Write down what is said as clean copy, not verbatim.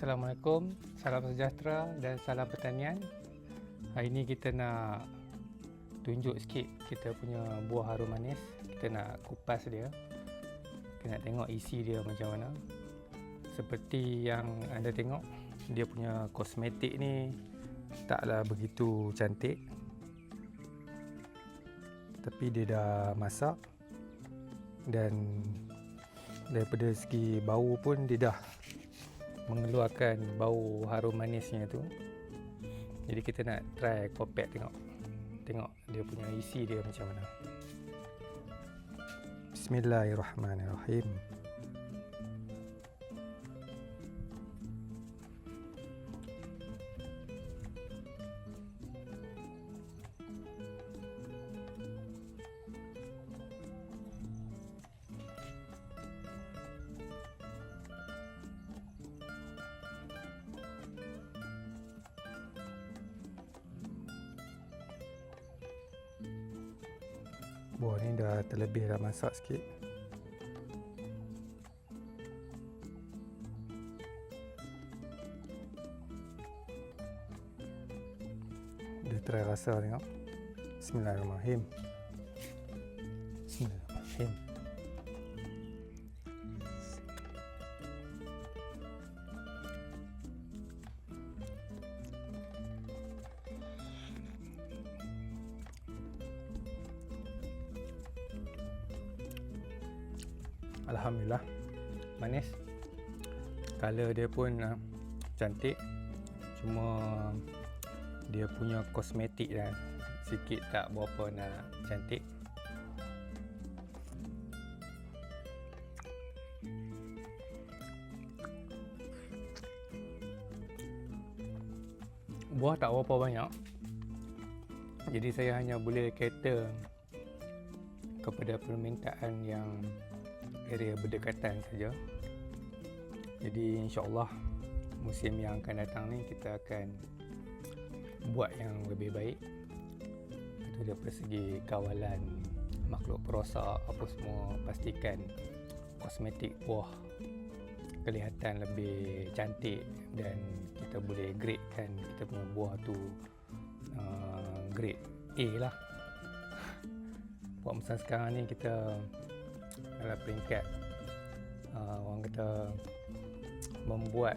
Assalamualaikum, salam sejahtera dan salam pertanian. Hari ni kita nak tunjuk sikit kita punya buah harum manis. Kita nak kupas dia. Kita nak tengok isi dia macam mana. Seperti yang anda tengok, dia punya kosmetik ni taklah begitu cantik. Tapi dia dah masak dan daripada segi bau pun dia dah mengeluarkan bau harum manisnya tu. Jadi kita nak try kopek tengok dia punya isi dia macam mana. Bismillahirrahmanirrahim. Buah ni dah terlebih dah masak sikit. Dia try rasa tengok. Bismillahirrahmanirrahim. Bismillahirrahmanirrahim. Alhamdulillah, manis. Color dia pun cantik. Cuma dia punya kosmetik dah sikit tak berapa nak cantik. Buah tak berapa banyak, jadi saya hanya boleh cater kepada permintaan yang area berdekatan saja. Jadi insya-Allah musim yang akan datang ni kita akan buat yang lebih baik. Itu daripada segi kawalan makhluk perosak apa semua, pastikan kosmetik buah kelihatan lebih cantik dan kita boleh gradekan kita punya buah tu grade A lah. Buat masa sekarang ni kita dalam peringkat orang kata membuat